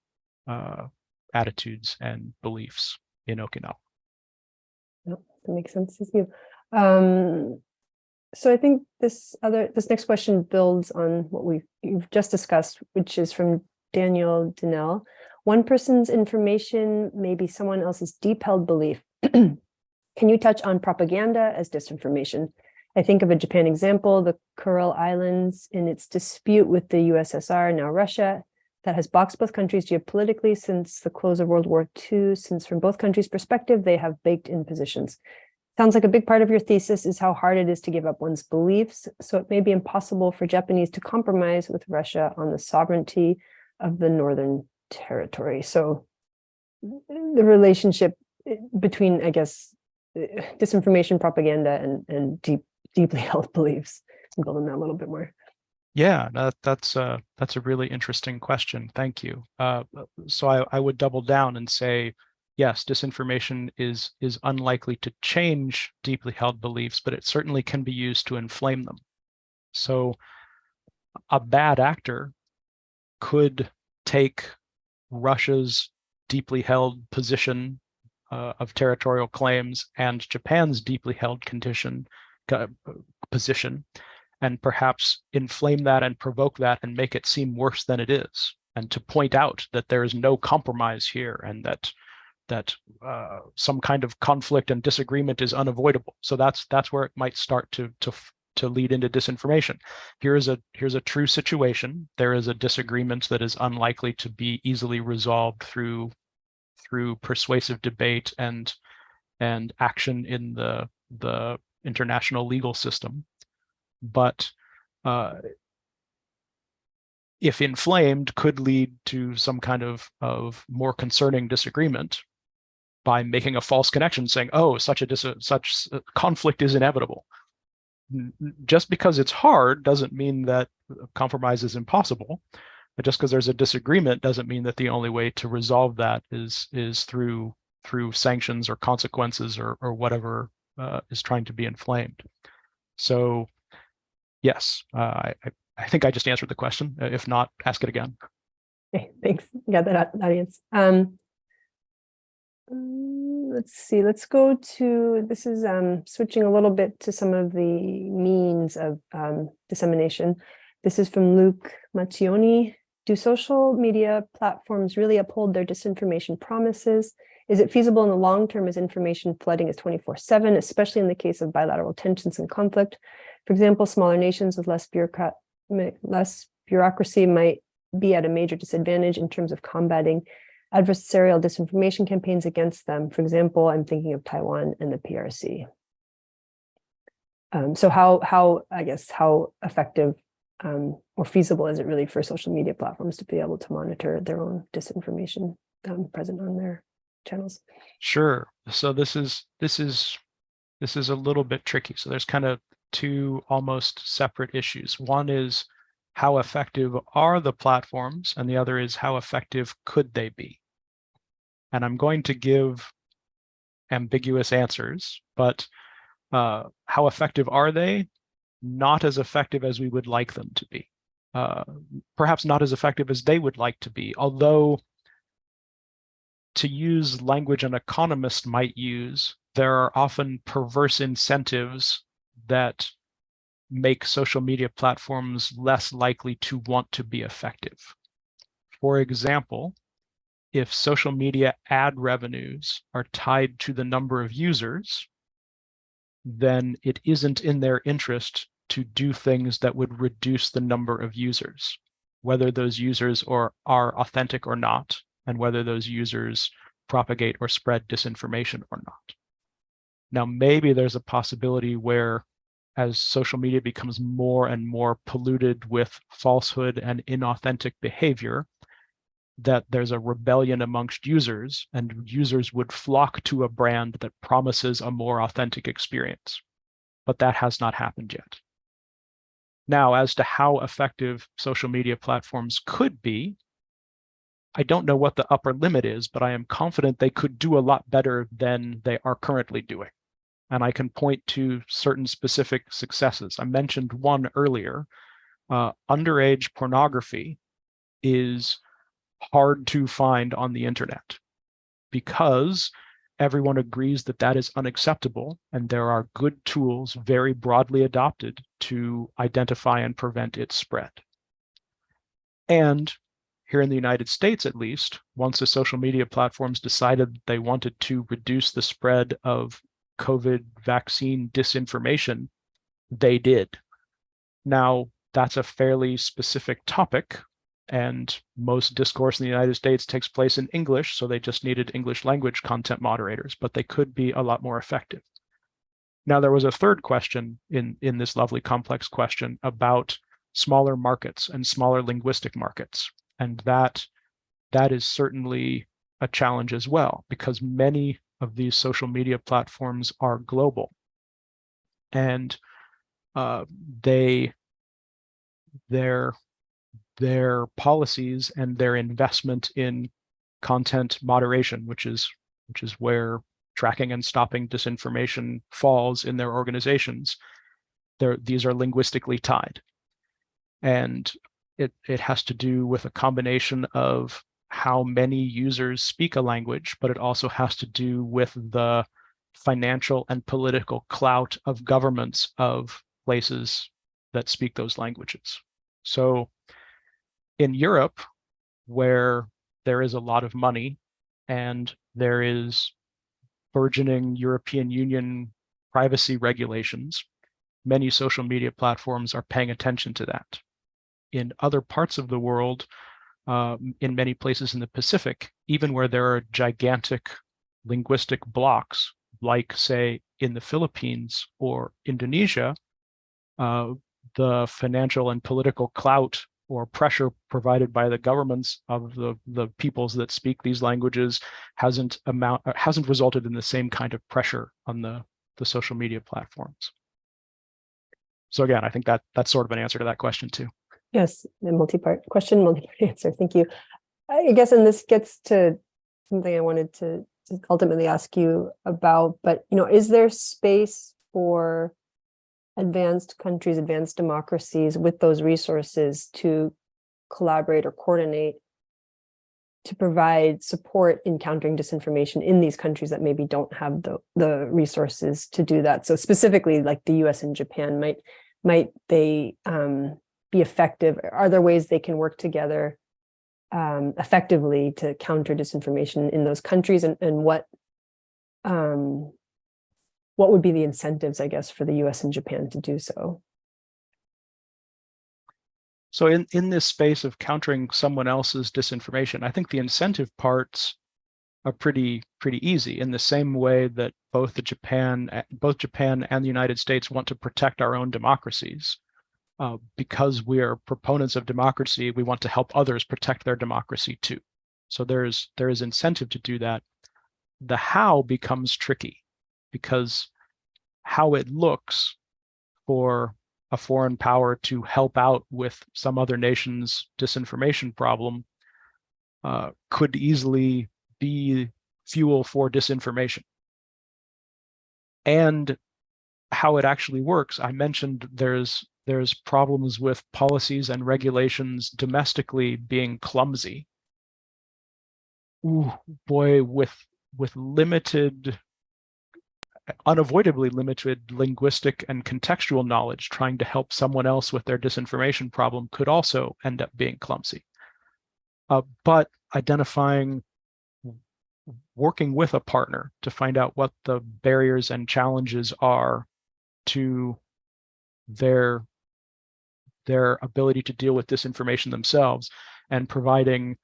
attitudes and beliefs in Okinawa. Yep, that makes sense. Thank you. So I think this next question builds on what you've just discussed, which is from Daniel Donnell. One person's information may be someone else's deep held belief. Can you touch on propaganda as disinformation? I think of a Japan example, the Kuril Islands in its dispute with the USSR, now Russia, that has boxed both countries geopolitically since the close of World War II, since from both countries' perspective, they have baked in positions. Sounds like a big part of your thesis is how hard it is to give up one's beliefs, so it may be impossible for Japanese to compromise with Russia on the sovereignty of the Northern Territory. So the relationship between, I guess, disinformation, propaganda, and deeply held beliefs. I'm building that a little bit more. Yeah, that's a really interesting question. Thank you. So I would double down and say, yes, disinformation is unlikely to change deeply held beliefs, but it certainly can be used to inflame them. So a bad actor could take Russia's deeply held position of territorial claims and Japan's deeply held position, and perhaps inflame that and provoke that and make it seem worse than it is. and to point out that there is no compromise here, and that some kind of conflict and disagreement is unavoidable. So that's where it might start to lead into disinformation. Here's a true situation. There is a disagreement that is unlikely to be easily resolved through persuasive debate and action in the international legal system. But if inflamed, could lead to some kind of more concerning disagreement by making a false connection, saying, "Oh, such conflict is inevitable." Just because it's hard doesn't mean that compromise is impossible. But just because there's a disagreement doesn't mean that the only way to resolve that is through sanctions or consequences or whatever is trying to be inflamed. So yes, I think I just answered the question. If not, ask it again. Okay, thanks. Got that audience. Let's see. Let's go to, this is switching a little bit to some of the means of dissemination. This is from Luke Maccioni. Do social media platforms really uphold their disinformation promises? Is it feasible in the long term as information flooding is 24/7, especially in the case of bilateral tensions and conflict? For example, smaller nations with less bureaucracy might be at a major disadvantage in terms of combating adversarial disinformation campaigns against them. For example, I'm thinking of Taiwan and the PRC. So how effective or feasible is it really for social media platforms to be able to monitor their own disinformation present on their channels? Sure. So this is a little bit tricky. So there's kind of two almost separate issues. One is how effective are the platforms, and the other is how effective could they be? And I'm going to give ambiguous answers, but how effective are they? Not as effective as we would like them to be. Perhaps not as effective as they would like to be, although, to use language an economist might use, there are often perverse incentives that make social media platforms less likely to want to be effective. For example, if social media ad revenues are tied to the number of users, then it isn't in their interest to do things that would reduce the number of users, whether those users are authentic or not, and whether those users propagate or spread disinformation or not. Now, maybe there's a possibility where, as social media becomes more and more polluted with falsehood and inauthentic behavior, that there's a rebellion amongst users, and users would flock to a brand that promises a more authentic experience. But that has not happened yet. Now, as to how effective social media platforms could be, I don't know what the upper limit is, but I am confident they could do a lot better than they are currently doing. And I can point to certain specific successes. I mentioned one earlier. Underage pornography is hard to find on the internet because everyone agrees that that is unacceptable, and there are good tools very broadly adopted to identify and prevent its spread. And here in the United States, at least, once the social media platforms decided they wanted to reduce the spread of COVID vaccine disinformation, they did. Now, that's a fairly specific topic, and most discourse in the United States takes place in English, so they just needed English language content moderators, but they could be a lot more effective. Now, there was a third question in this lovely complex question about smaller markets and smaller linguistic markets, and that is certainly a challenge as well, because many of these social media platforms are global, and their policies and their investment in content moderation, which is where tracking and stopping disinformation falls in their organizations, these are linguistically tied. And it has to do with a combination of how many users speak a language, but it also has to do with the financial and political clout of governments of places that speak those languages. So in Europe, where there is a lot of money and there is burgeoning European Union privacy regulations, many social media platforms are paying attention to that. In other parts of the world, in many places in the Pacific, even where there are gigantic linguistic blocks, like, say, in the Philippines or Indonesia, the financial and political clout or pressure provided by the governments of the peoples that speak these languages hasn't resulted in the same kind of pressure on the social media platforms. So again, I think that's sort of an answer to that question too. Yes, a multi-part question, multi-part answer. Thank you. I guess, and this gets to something I wanted to ultimately ask you about, but is there space for advanced countries, advanced democracies with those resources to collaborate or coordinate to provide support in countering disinformation in these countries that maybe don't have the resources to do that? So specifically, like the US and Japan, might they be effective? Are there ways they can work together effectively to counter disinformation in those countries, and what would be the incentives, I guess, for the US and Japan to do so? So in this space of countering someone else's disinformation, I think the incentive parts are pretty easy, in the same way that both Japan and the United States want to protect our own democracies. Because we are proponents of democracy, we want to help others protect their democracy too. So there is incentive to do that. The how becomes tricky, because how it looks for a foreign power to help out with some other nation's disinformation problem could easily be fuel for disinformation. And how it actually works, I mentioned there's problems with policies and regulations domestically being clumsy. Ooh, boy, with unavoidably limited linguistic and contextual knowledge, trying to help someone else with their disinformation problem could also end up being clumsy. But working with a partner to find out what the barriers and challenges are to their ability to deal with disinformation themselves, and providing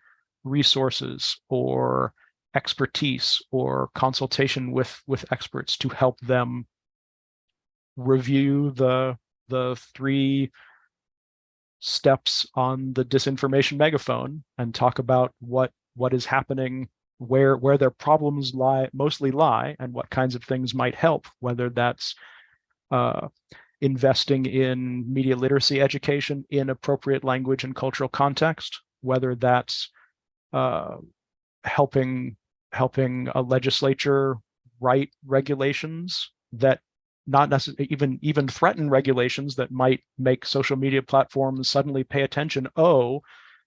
resources or expertise or consultation with experts to help them review the 3 steps on the disinformation megaphone and talk about what is happening, where their problems mostly lie, and what kinds of things might help, whether that's investing in media literacy education in appropriate language and cultural context, whether that's helping a legislature write regulations that not necessarily even threaten regulations that might make social media platforms suddenly pay attention. Oh,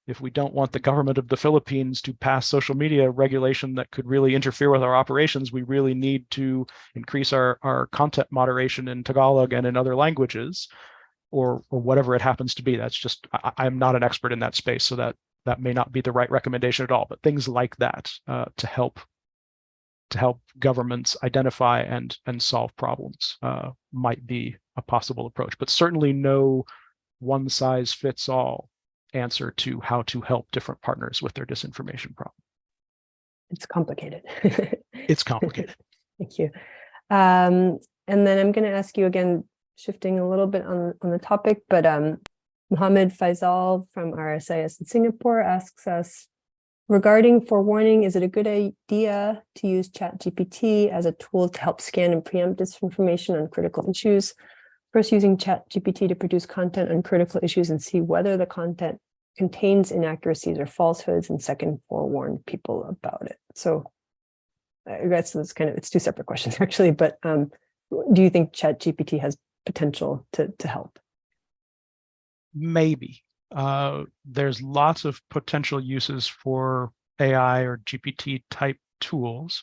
if we don't want the government of the Philippines to pass social media regulation that could really interfere with our operations, we really need to increase our content moderation in Tagalog and in other languages, or whatever it happens to be. That's just, I'm not an expert in that space, so that may not be the right recommendation at all. But things like that to help governments identify and solve problems might be a possible approach. But certainly no one size fits all answer to how to help different partners with their disinformation problem. It's complicated. It's complicated. Thank you. And then I'm going to ask you again, shifting a little bit on the topic, but Mohammed Faisal from RSIS in Singapore asks us, regarding forewarning, is it a good idea to use ChatGPT as a tool to help scan and preempt disinformation on critical issues? First, using ChatGPT to produce content on critical issues and see whether the content contains inaccuracies or falsehoods, and second, forewarn people about it. So I guess it's 2 separate questions actually, but do you think ChatGPT has potential to help? Maybe. There's lots of potential uses for AI or GPT type tools,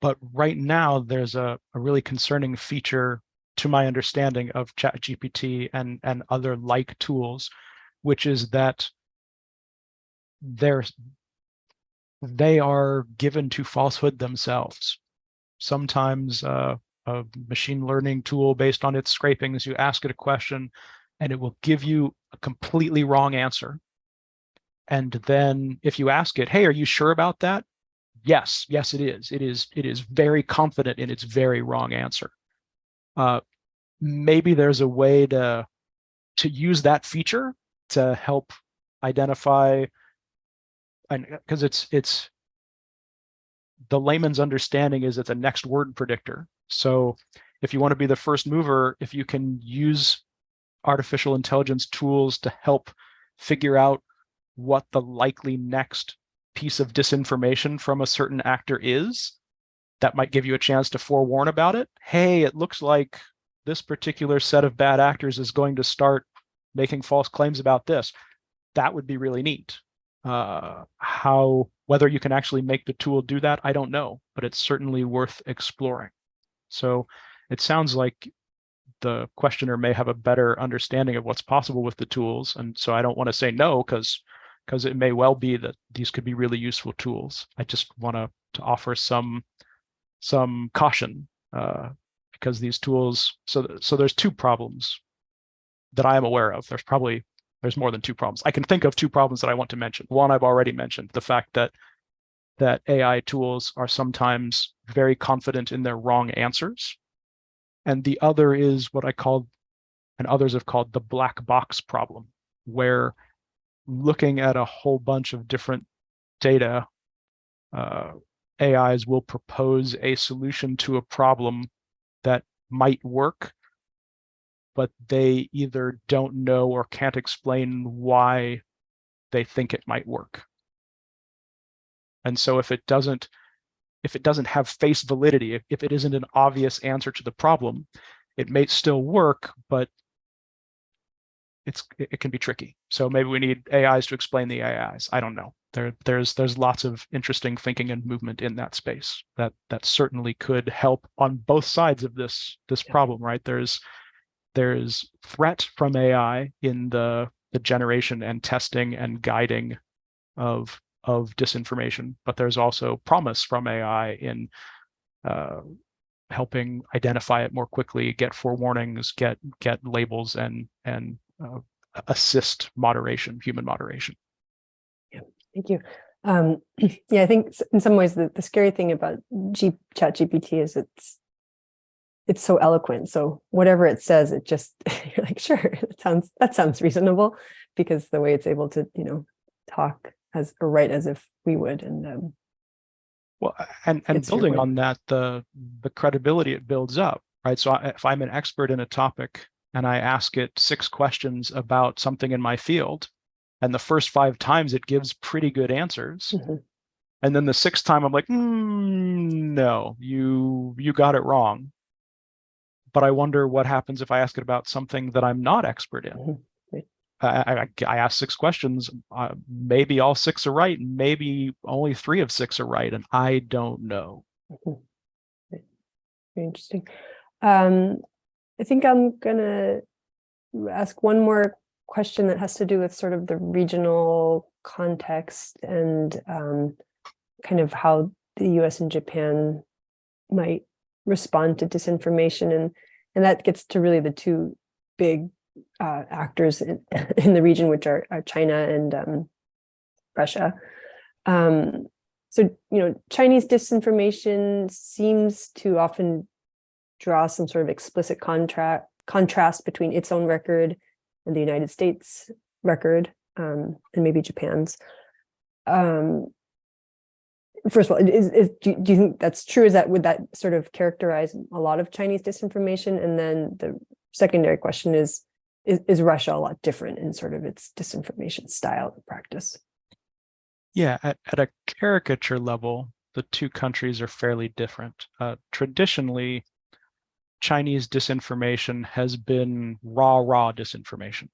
but right now there's a really concerning feature, to my understanding, of ChatGPT and other like tools, which is that they are given to falsehood themselves. Sometimes a machine learning tool, based on its scrapings, you ask it a question and it will give you a completely wrong answer. And then if you ask it, hey, are you sure about that? Yes, yes, it is. It is very confident in its very wrong answer. Maybe there's a way to use that feature to help identify, and because it's the layman's understanding is it's a next word predictor. So if you want to be the first mover, if you can use artificial intelligence tools to help figure out what the likely next piece of disinformation from a certain actor is, that might give you a chance to forewarn about it. Hey, it looks like this particular set of bad actors is going to start making false claims about this. That would be really neat. Whether you can actually make the tool do that, I don't know, but it's certainly worth exploring. So it sounds like the questioner may have a better understanding of what's possible with the tools. And so I don't want to say no, because it may well be that these could be really useful tools. I just want to offer some caution, because these tools, so there's two problems that I am aware of. There's more than two problems. I can think of two problems that I want to mention. One I've already mentioned, the fact that AI tools are sometimes very confident in their wrong answers. And the other is what I call, and others have called, the black box problem, where looking at a whole bunch of different data, AIs will propose a solution to a problem that might work, but they either don't know or can't explain why they think it might work. And so if it doesn't have face validity, if it isn't an obvious answer to the problem, it may still work, but it can be tricky. So maybe we need AIs to explain the AIs. I don't know. There's lots of interesting thinking and movement in that space that certainly could help on both sides of this problem, right? There's threat from AI in the generation and testing and guiding of disinformation, but there's also promise from AI in helping identify it more quickly, get forewarnings, get labels, and assist moderation, human moderation. Yeah, thank you. Yeah, I think in some ways the scary thing about ChatGPT is it's so eloquent. So whatever it says, it just you're like, sure, that sounds reasonable, because the way it's able to talk or write as if we would. And well, and building on that, the credibility it builds up, right? So if I'm an expert in a topic and I ask it 6 questions about something in my field, and the first 5 times it gives pretty good answers, and then the 6th time I'm like, no, you got it wrong. But I wonder what happens if I ask it about something that I'm not expert in. I asked 6 questions. Maybe all 6 are right, and maybe only 3 of 6 are right, and I don't know. Very interesting. I think I'm gonna ask one more question that has to do with sort of the regional context and kind of how the US and Japan might respond to disinformation, and that gets to really the two big actors in the region, which are China and Russia. So Chinese disinformation seems to often draw some sort of explicit contrast between its own record and the United States record, and maybe Japan's. First of all, do you think that's true? Would that sort of characterize a lot of Chinese disinformation? And then the secondary question is Russia a lot different in sort of its disinformation style and practice? Yeah, at a caricature level, the two countries are fairly different. Traditionally, Chinese disinformation has been raw disinformation.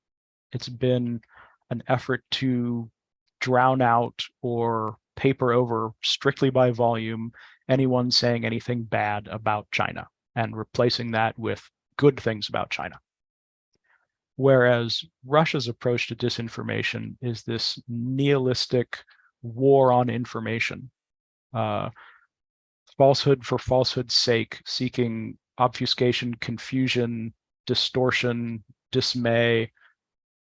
It's been an effort to drown out or paper over strictly by volume anyone saying anything bad about China, and replacing that with good things about China. Whereas Russia's approach to disinformation is this nihilistic war on information, falsehood for falsehood's sake, seeking obfuscation, confusion, distortion, dismay,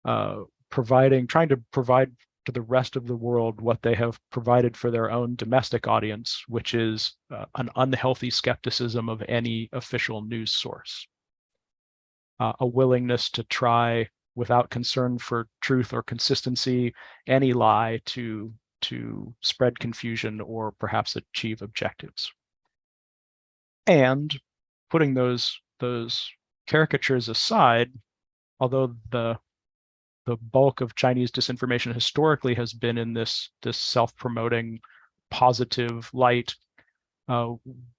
trying to provide to the rest of the world what they have provided for their own domestic audience, which is an unhealthy skepticism of any official news source. A willingness to try, without concern for truth or consistency, any lie to spread confusion or perhaps achieve objectives. And putting those caricatures aside, although the bulk of Chinese disinformation historically has been in this self-promoting positive light,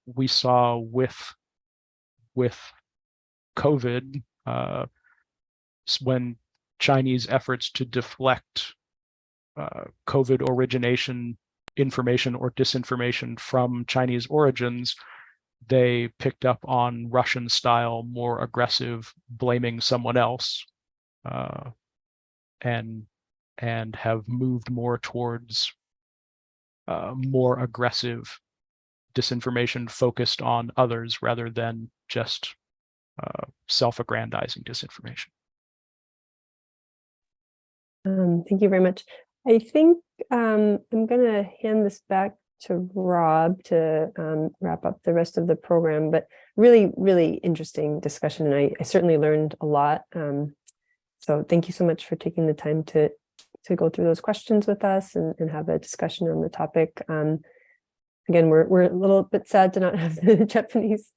we saw with COVID, when Chinese efforts to deflect COVID origination information or disinformation from Chinese origins, they picked up on Russian style, more aggressive, blaming someone else, and have moved more towards more aggressive disinformation focused on others rather than just self-aggrandizing disinformation. Thank you very much. I think I'm going to hand this back to Rob to wrap up the rest of the program, but really, really interesting discussion. And I certainly learned a lot. So thank you so much for taking the time to go through those questions with us and have a discussion on the topic. Again, we're a little bit sad to not have the Japanese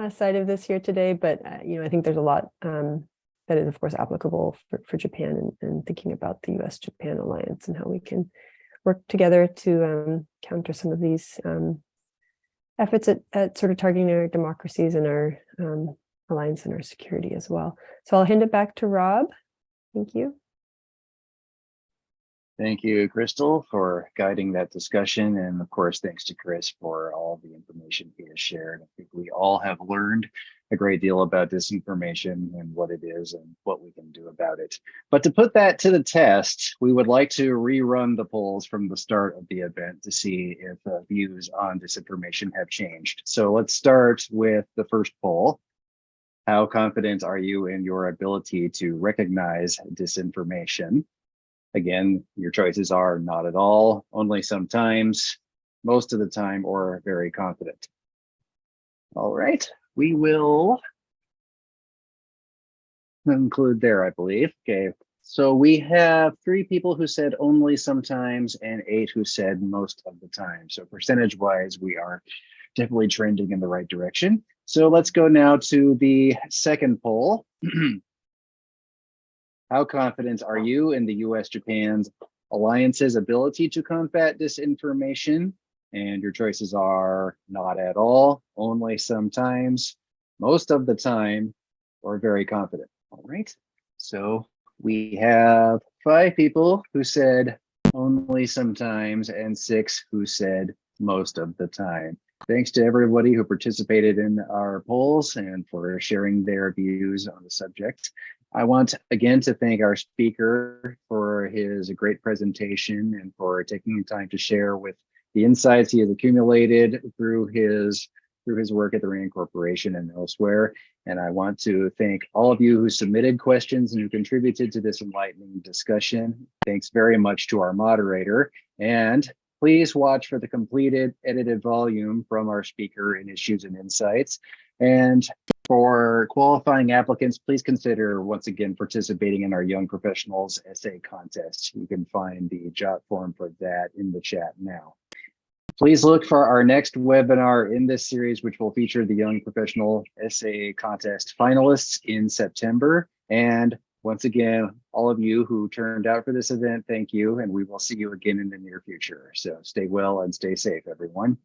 side of this here today, but I think there's a lot that is, of course, applicable for Japan and thinking about the U.S.-Japan alliance and how we can work together to counter some of these efforts at sort of targeting our democracies and our alliance and our security as well. So I'll hand it back to Rob. Thank you. Thank you, Crystal, for guiding that discussion. And of course, thanks to Chris for all the information he has shared. I think we all have learned a great deal about disinformation and what it is and what we can do about it. But to put that to the test, we would like to rerun the polls from the start of the event to see if views on disinformation have changed. So let's start with the first poll. How confident are you in your ability to recognize disinformation? Again, your choices are not at all, only sometimes, most of the time, or very confident. All right, we will conclude there, I believe. Okay, so we have 3 people who said only sometimes and 8 who said most of the time. So percentage-wise, we are definitely trending in the right direction. So let's go now to the second poll. How confident are you in the US-Japan's alliance's ability to combat disinformation? And your choices are not at all, only sometimes, most of the time, or very confident. All right, so we have 5 people who said only sometimes and 6 who said most of the time. Thanks to everybody who participated in our polls and for sharing their views on the subject. I want again to thank our speaker for his great presentation and for taking the time to share with the insights he has accumulated through his work at the RAND Corporation and elsewhere. And I want to thank all of you who submitted questions and who contributed to this enlightening discussion. Thanks very much to our moderator. And please watch for the completed edited volume from our speaker in Issues and Insights. And for qualifying applicants, please consider once again participating in our Young Professionals Essay Contest. You can find the jot form for that in the chat now. Please look for our next webinar in this series, which will feature the Young Professional Essay Contest finalists in September. And once again, all of you who turned out for this event, thank you, and we will see you again in the near future. So stay well and stay safe, everyone.